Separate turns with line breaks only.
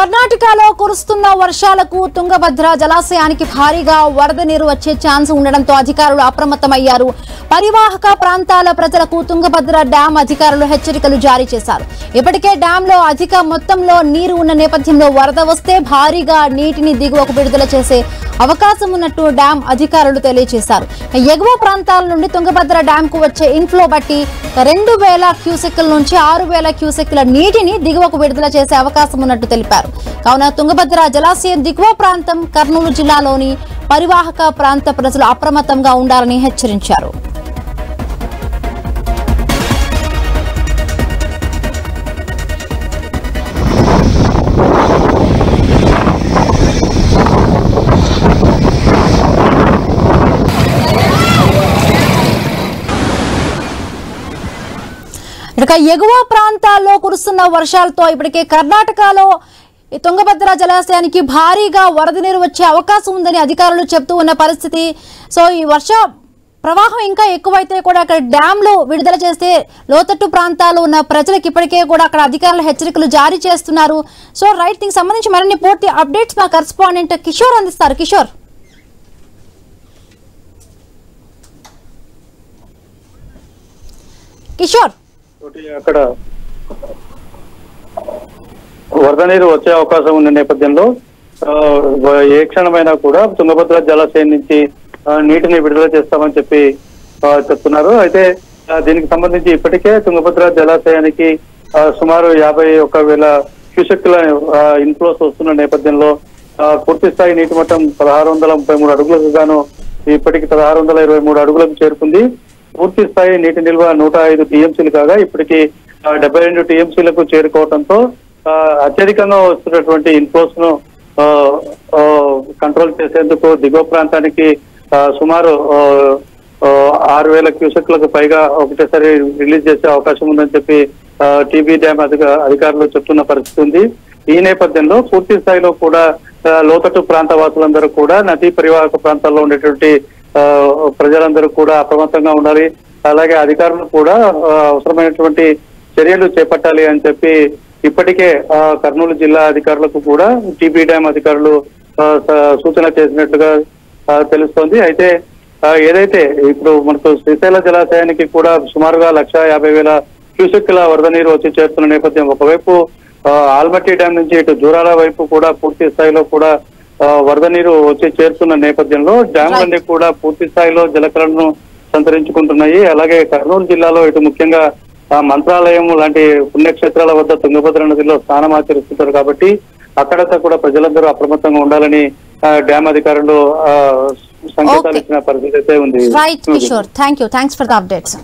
కర్ణాటకలో కురుస్తున్న వర్షాలకు తుంగభద్ర జలాశయానికి భారీగా వరద నీరు వచ్చే ఛాన్స్ ఉండడంతో అధికారులు అప్రమత్తమయ్యారు. పరివాహక ప్రాంతాల ప్రజలకు తుంగభద్ర డ్యాం అధికారులు హెచ్చరికలు జారీ చేశారు. ఇప్పటికే డ్యాంలో అధిక మొత్తంలో నీరు ఉన్న నేపథ్యంలో వరద వస్తే భారీగా నీటిని దిగువకు విడుదల చేసే అవకాశం ఉన్నట్టు డ్యాం అధికారులు తెలియజేశారు. ఎగువ ప్రాంతాల నుండి తుంగభద్ర డ్యాంకు వచ్చే ఇన్ఫ్లో బట్టి 2000 క్యూసెక్కుల నుంచి 6000 క్యూసెక్కుల నీటిని దిగువకు విడుదల చేసే అవకాశం ఉన్నట్టు తెలిపారు. కావున తుంగభద్ర జలాశయం దిగువ ప్రాంతం కర్నూలు జిల్లాలోని పరివాహక ప్రాంత ప్రజలు అప్రమత్తంగా ఉండాలని హెచ్చరించారు. ఇక ఎగువ ప్రాంతాల్లో కురుస్తున్న వర్షాలతో ఇప్పటికే కర్ణాటకలో తుంగభద్ర జలాశయానికి భారీగా వరద నీరు వచ్చే అవకాశం ఉందని అధికారులు చెప్తూ ఉన్న పరిస్థితి. సో ఈ వర్ష ప్రవాహం ఇంకా ఎక్కువైతే కూడా అక్కడ డ్యాంలు విడుదల చేస్తే లోతట్టు ప్రాంతాల్లో ఉన్న ప్రజలకు ఇప్పటికే కూడా అక్కడ అధికారులు హెచ్చరికలు జారీ చేస్తున్నారు. సో రైట్, దీనికి సంబంధించి మరిన్ని పూర్తి అప్డేట్స్ మా కరెస్పాండెంట్ కిషోర్ అందిస్తారు. కిషోర్
అక్కడ వరద నీరు వచ్చే అవకాశం ఉన్న నేపథ్యంలో ఏ క్షణమైనా కూడా తుంగభద్ర జలాశయం నుంచి నీటిని విడుదల చేస్తామని చెప్పి చెప్తున్నారు. అయితే దీనికి సంబంధించి ఇప్పటికే తుంగభద్ర జలాశయానికి సుమారు 51,000 క్యూసెక్కుల ఇన్ఫ్లోస్ వస్తున్న నేపథ్యంలో పూర్తి స్థాయి నీటి మట్టం 1633 అడుగులకు గాను ఇప్పటికి 1623 అడుగులకు చేరుకుంది. పూర్తి స్థాయి నీటి నిల్వ 105 టీఎంసీలు కాగా ఇప్పటికి 72 టీఎంసీలకు చేరుకోవడంతో అత్యధికంగా వస్తున్నటువంటి ఇన్ఫ్లోస్ ను కంట్రోల్ చేసేందుకు దిగువ ప్రాంతానికి సుమారు 6,000 క్యూసెక్లకు పైగా ఒకటేసారి రిలీజ్ చేసే అవకాశం ఉందని చెప్పి టీబీ డ్యామ్ అధికారులు చెప్తున్న పరిస్థితి ఉంది. ఈ నేపథ్యంలో పూర్తి స్థాయిలో కూడా లోతట్టు ప్రాంత వాసులందరూ కూడా నదీ పరివాహక ప్రాంతాల్లో ఉండేటువంటి ప్రజలందరూ కూడా అప్రమత్తంగా ఉండాలి. అలాగే అధికారులు కూడా అవసరమైనటువంటి చర్యలు చేపట్టాలి అని చెప్పి ఇప్పటికే కర్నూలు జిల్లా అధికారులకు కూడా టీబీ డ్యామ్ అధికారులు సూచన చేసినట్లుగా తెలుస్తోంది. అయితే ఏదైతే ఇప్పుడు మనకు శ్రీశైల జలాశయానికి కూడా సుమారుగా 1,50,000 క్యూసెక్కుల వరద నీరు వచ్చి చేరుతున్న నేపథ్యం ఒకవైపు ఆల్మట్టి డ్యామ్ నుంచి ఇటు జూరాల వైపు కూడా పూర్తి స్థాయిలో కూడా వరద నీరు వచ్చి చేరుతున్న నేపథ్యంలో డ్యాంలన్నీ కూడా పూర్తి స్థాయిలో జలకళను సంతరించుకుంటున్నాయి. అలాగే కర్నూలు జిల్లాలో ఇటు ముఖ్యంగా మంత్రాలయం లాంటి పుణ్యక్షేత్రాల వద్ద తుంగభద్ర నదిలో స్నానం ఆచరిస్తుంటారు కాబట్టి అక్కడంతా కూడా ప్రజలందరూ అప్రమత్తంగా ఉండాలని డ్యామ్ అధికారులు సంకేతాలు ఇచ్చిన పరిస్థితి అయితే ఉంది.
Right Kishore, thanks for the updates.